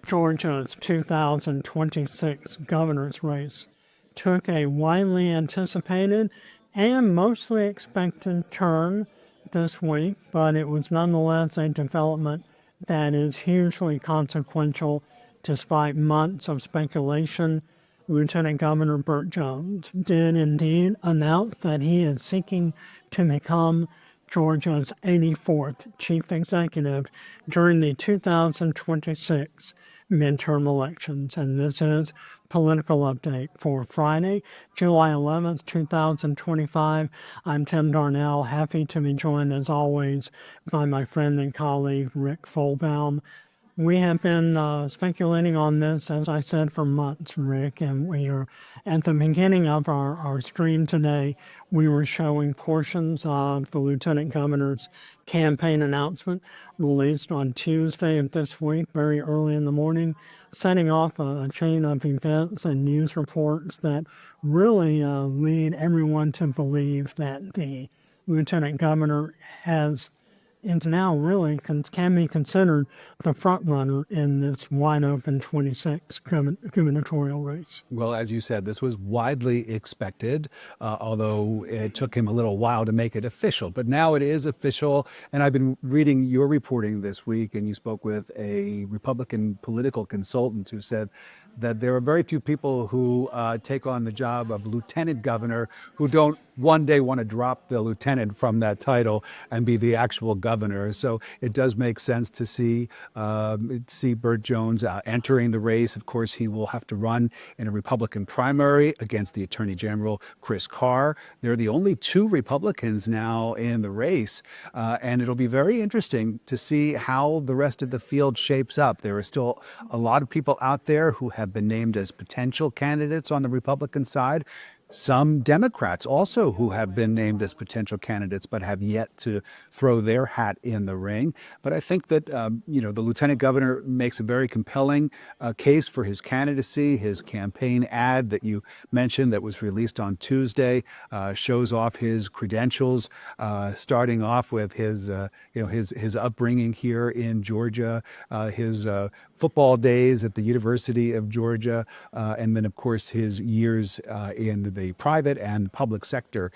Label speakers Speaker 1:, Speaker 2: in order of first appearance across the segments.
Speaker 1: Georgia's 2026 governor's race took a widely anticipated and mostly expected turn this week, but it was nonetheless a development that is hugely consequential despite months of speculation. Lieutenant Governor Burt Jones did indeed announce that he is seeking to become Georgia's 84th chief executive during the 2026 midterm elections. And this is Political Update for Friday, July 11th, 2025. I'm Tim Darnell, happy to be joined as always by my friend and colleague Rick Folbaum. We have been speculating on this, as I said, for months, Rick, and we are at the beginning of our stream today. We were showing portions of the Lieutenant Governor's campaign announcement released on Tuesday of this week, very early in the morning, setting off a chain of events and news reports that really lead everyone to believe that the Lieutenant Governor is now really can be considered the front runner in this wide open 26 gubernatorial race.
Speaker 2: Well, as you said, this was widely expected, although it took him a little while to make it official. But now it is official. And I've been reading your reporting this week, and you spoke with a Republican political consultant who said that there are very few people who take on the job of lieutenant governor who don't one day want to drop the lieutenant from that title and be the actual governor. So it does make sense to see Burt Jones entering the race. Of course, he will have to run in a Republican primary against the Attorney General Chris Carr. They're the only two Republicans now in the race, and it'll be very interesting to see how the rest of the field shapes up. There are still a lot of people out there who have been named as potential candidates on the Republican side. Some Democrats also who have been named as potential candidates but have yet to throw their hat in the ring. But I think that, the lieutenant governor makes a very compelling case for his candidacy. His campaign ad that you mentioned that was released on Tuesday shows off his credentials, starting off with his upbringing here in Georgia, his football days at the University of Georgia, and then, of course, his years in the private and public sector.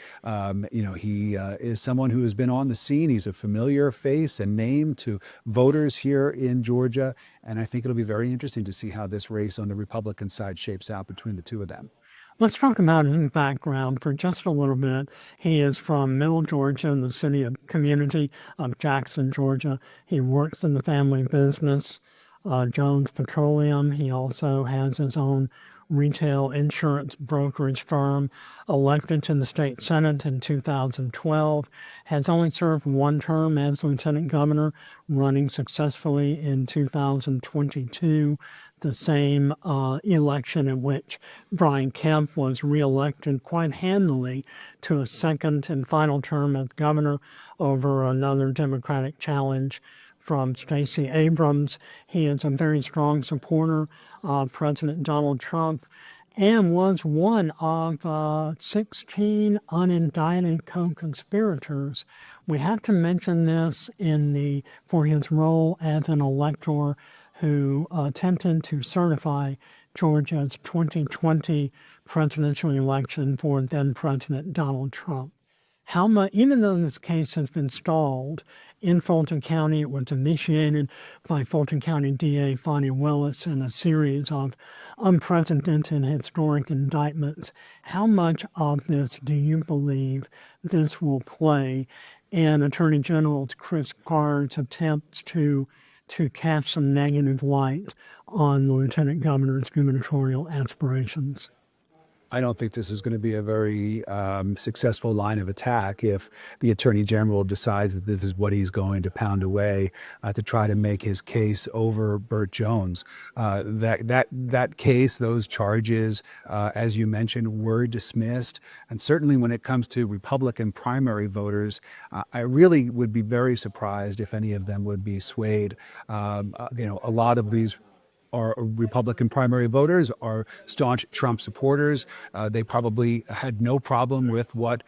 Speaker 2: He is someone who has been on the scene. He's a familiar face and name to voters here in Georgia. And I think it'll be very interesting to see how this race on the Republican side shapes out between the two of them.
Speaker 1: Let's talk about his background for just a little bit. He is from Middle Georgia in the community of Jackson, Georgia. He works in the family business, Jones Petroleum. He also has his own retail insurance brokerage firm, elected to the state senate in 2012, has only served one term as lieutenant governor, running successfully in 2022, the same election in which Brian Kemp was reelected quite handily to a second and final term as governor over another Democratic challenge from Stacey Abrams. He is a very strong supporter of President Donald Trump and was one of 16 unindicted co-conspirators. We have to mention this for his role as an elector who attempted to certify Georgia's 2020 presidential election for then President Donald Trump. How much, even though this case has been stalled in Fulton County, it was initiated by Fulton County DA Fonnie Willis in a series of unprecedented historic indictments. How much of this do you believe this will play in Attorney General Chris Carr's attempts to cast some negative light on the Lieutenant Governor's gubernatorial aspirations?
Speaker 2: I don't think this is going to be a very successful line of attack if the Attorney General decides that this is what he's going to pound away to try to make his case over Burt Jones. That case, those charges, as you mentioned, were dismissed. And certainly when it comes to Republican primary voters, I really would be very surprised if any of them would be swayed. A lot of these are Republican primary voters are staunch Trump supporters. They probably had no problem with what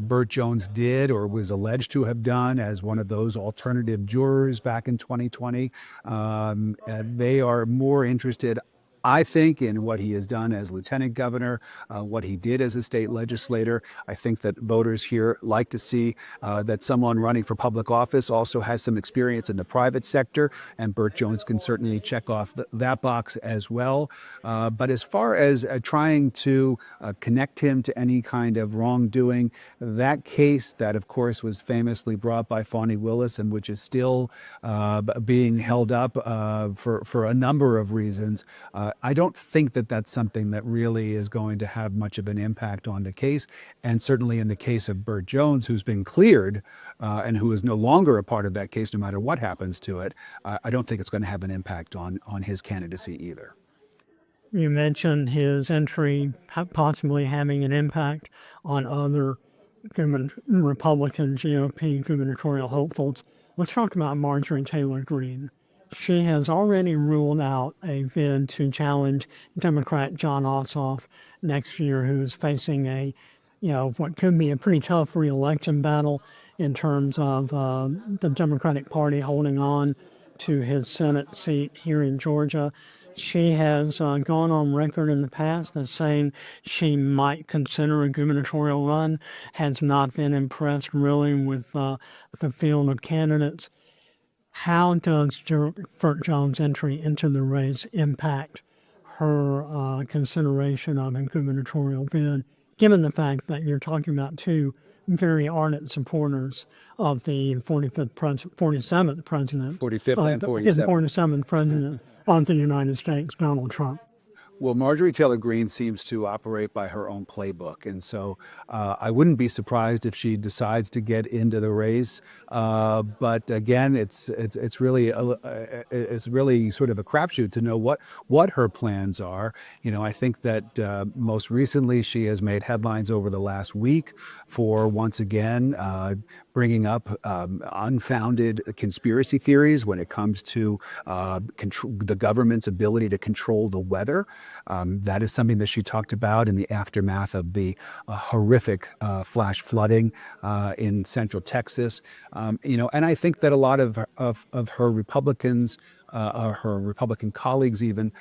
Speaker 2: Burt Jones did or was alleged to have done as one of those alternative jurors back in 2020. And they are more interested, I think, in what he has done as lieutenant governor, what he did as a state legislator. I think that voters here like to see that someone running for public office also has some experience in the private sector, and Burt Jones can certainly check off that box as well. But as far as trying to connect him to any kind of wrongdoing, that case that, of course, was famously brought by Fani Willis and which is still being held up for a number of reasons, I don't think that that's something that really is going to have much of an impact on the case. And certainly in the case of Burt Jones, who's been cleared and who is no longer a part of that case, no matter what happens to it, I don't think it's going to have an impact on his candidacy either.
Speaker 1: You mentioned his entry possibly having an impact on other Republican GOP gubernatorial hopefuls. Let's talk about Marjorie Taylor Greene. She has already ruled out a bid to challenge Democrat Jon Ossoff next year, who's facing what could be a pretty tough reelection battle in terms of the Democratic Party holding on to his Senate seat here in Georgia. She has gone on record in the past as saying she might consider a gubernatorial run, has not been impressed really with the field of candidates. How does Burt Jones' entry into the race impact her consideration of a gubernatorial bid, given the fact that you're talking about two very ardent supporters of the 47th president,
Speaker 2: 45th and 47th.
Speaker 1: 47th president of the United States, Donald Trump?
Speaker 2: Well, Marjorie Taylor Greene seems to operate by her own playbook, and so I wouldn't be surprised if she decides to get into the race. But again, it's really sort of a crapshoot to know what her plans are. I think that most recently she has made headlines over the last week for once again bringing up unfounded conspiracy theories when it comes to the government's ability to control the weather. That is something that she talked about in the aftermath of the horrific flash flooding in central Texas. And I think that a lot of her Republicans, her Republican colleagues even,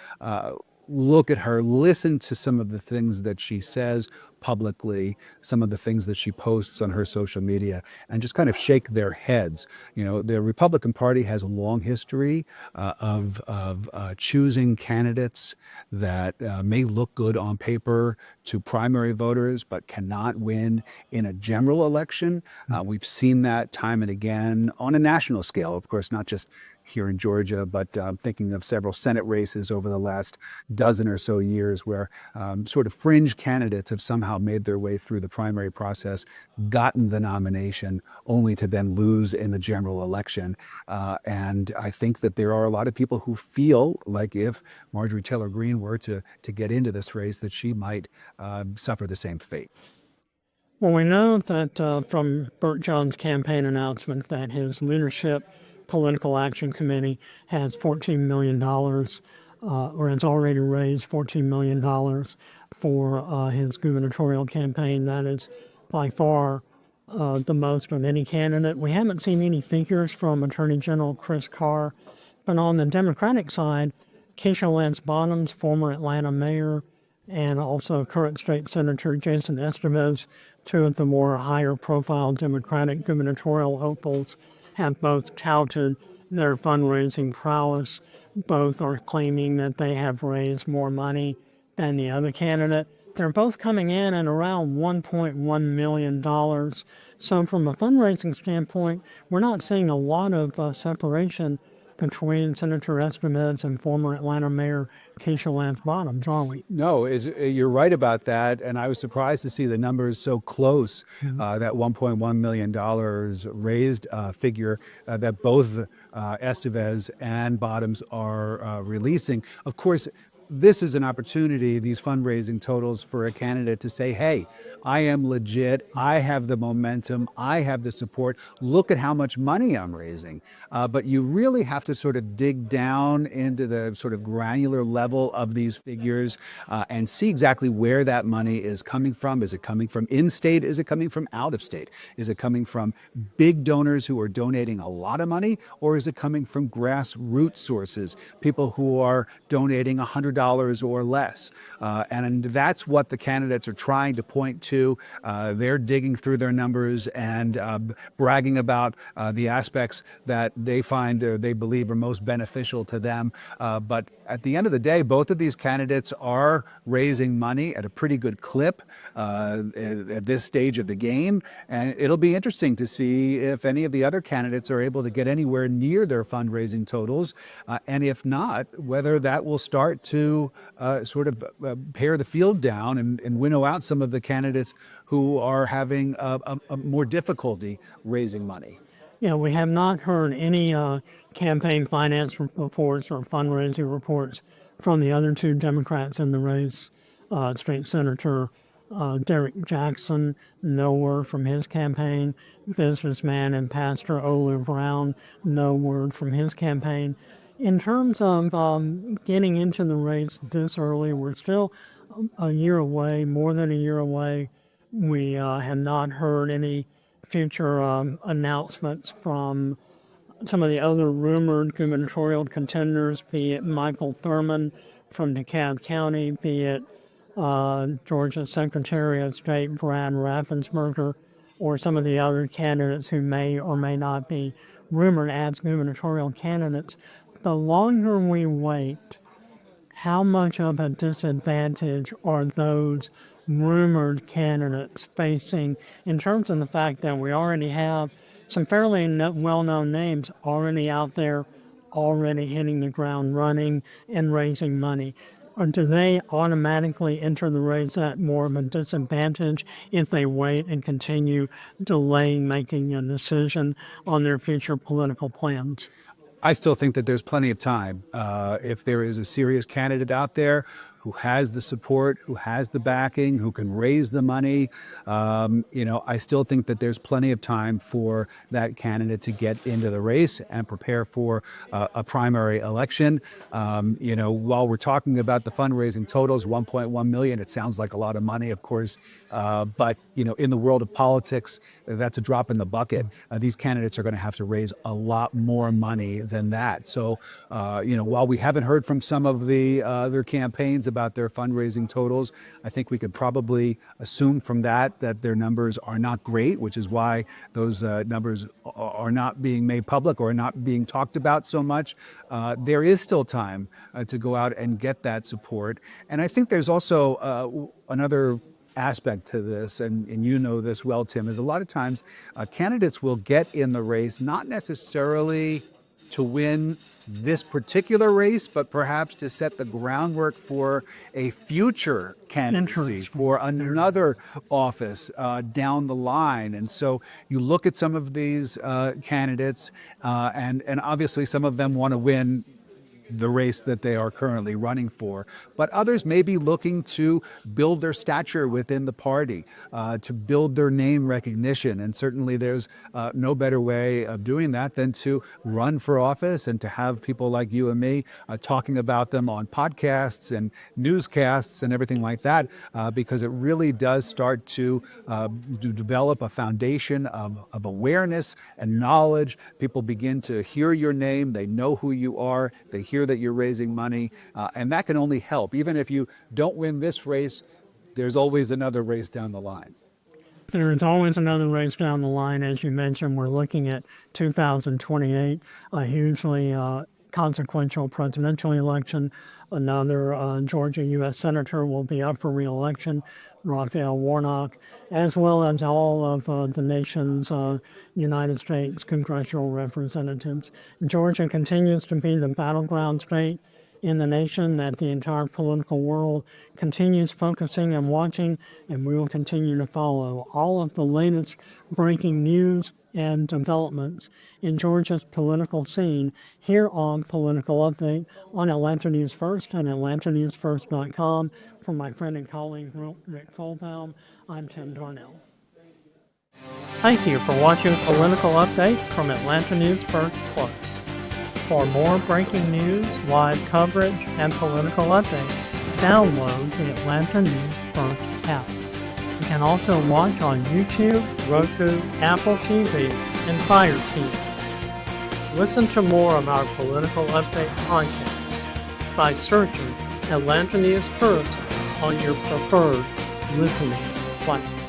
Speaker 2: look at her, listen to some of the things that she says publicly, some of the things that she posts on her social media, and just kind of shake their heads. The Republican Party has a long history of choosing candidates that may look good on paper to primary voters, but cannot win in a general election. We've seen that time and again on a national scale, of course, not just here in Georgia, but thinking of several Senate races over the last dozen or so years where sort of fringe candidates have somehow made their way through the primary process, gotten the nomination, only to then lose in the general election. And I think that there are a lot of people who feel like if Marjorie Taylor Greene were to get into this race, that she might suffer the same fate.
Speaker 1: Well, we know that from Burt Jones' campaign announcement that his leadership political action committee has $14 million or has already raised $14 million for his gubernatorial campaign. That is by far the most of any candidate. We haven't seen any figures from Attorney General Chris Carr, but on the Democratic side, Keisha Lance Bottoms, former Atlanta mayor, and also current state senator Jason Esteves, two of the more higher profile Democratic gubernatorial hopefuls, have both touted their fundraising prowess. Both are claiming that they have raised more money than the other candidate. They're both coming in at around $1.1 million. So from a fundraising standpoint, we're not seeing a lot of separation between Senator Esteves and former Atlanta Mayor Keisha Lance Bottoms, are we?
Speaker 2: No, you're right about that. And I was surprised to see the numbers so close, that $1.1 million raised figure that both Esteves and Bottoms are releasing. Of course, this is an opportunity, these fundraising totals, for a candidate to say, hey, I am legit. I have the momentum. I have the support. Look at how much money I'm raising. But you really have to sort of dig down into the sort of granular level of these figures and see exactly where that money is coming from. Is it coming from in-state? Is it coming from out of state? Is it coming from big donors who are donating a lot of money? Or is it coming from grassroots sources, people who are donating $100 or less? And that's what the candidates are trying to point to. They're digging through their numbers and bragging about the aspects that they find or they believe are most beneficial to them. But at the end of the day, both of these candidates are raising money at a pretty good clip at this stage of the game. And it'll be interesting to see if any of the other candidates are able to get anywhere near their fundraising totals. And if not, whether that will start to sort of pare the field down and winnow out some of the candidates who are having a more difficulty raising money.
Speaker 1: Yeah, we have not heard any campaign finance reports or fundraising reports from the other two Democrats in the race. State Senator Derek Jackson, no word from his campaign. Businessman and pastor Olive Brown, no word from his campaign. In terms of getting into the race this early, we're still a year away, more than a year away. We have not heard any future announcements from some of the other rumored gubernatorial contenders, be it Michael Thurmond from DeKalb County, be it Georgia Secretary of State Brad Raffensperger, or some of the other candidates who may or may not be rumored as gubernatorial candidates. The longer we wait, how much of a disadvantage are those rumored candidates facing in terms of the fact that we already have some fairly well-known names already out there, already hitting the ground running and raising money? Or do they automatically enter the race at more of a disadvantage if they wait and continue delaying making a decision on their future political plans?
Speaker 2: I still think that there's plenty of time. If there is a serious candidate out there who has the support, who has the backing, who can raise the money, I still think that there's plenty of time for that candidate to get into the race and prepare for a primary election. While we're talking about the fundraising totals, 1.1 million, it sounds like a lot of money, of course. But in the world of politics, that's a drop in the bucket. These candidates are going to have to raise a lot more money than that. So, while we haven't heard from some of the other campaigns about their fundraising totals, I think we could probably assume from that their numbers are not great, which is why those numbers are not being made public or not being talked about so much. There is still time to go out and get that support. And I think there's also another aspect to this, and you know this well, Tim, is a lot of times candidates will get in the race not necessarily to win this particular race, but perhaps to set the groundwork for a future candidacy for another office down the line. And so you look at some of these candidates, and obviously some of them want to win the race that they are currently running for. But others may be looking to build their stature within the party, to build their name recognition. And certainly there's no better way of doing that than to run for office and to have people like you and me talking about them on podcasts and newscasts and everything like that, because it really does start to develop a foundation of awareness and knowledge. People begin to hear your name. They know who you are. They hear that you're raising money, and that can only help. Even if you don't win this race, there's always another race down the line.
Speaker 1: There is always another race down the line. As you mentioned, we're looking at 2028, a hugely consequential presidential election. Another Georgia U.S. Senator will be up for re-election, Raphael Warnock, as well as all of the nation's United States congressional representatives. Georgia continues to be the battleground state in the nation that the entire political world continues focusing and watching, and we will continue to follow all of the latest breaking news, and developments in Georgia's political scene here on Political Update on Atlanta News First and AtlantaNewsFirst.com. For my friend and colleague Rick Fulbaum, I'm Tim Darnell. Thank you for watching Political Update from Atlanta News First Plus. For more breaking news, live coverage, and political updates, download the Atlanta News First app. You can also watch on YouTube, Roku, Apple TV, and Fire TV. Listen to more of our Political Update podcasts by searching Atlanta News First on your preferred listening platform.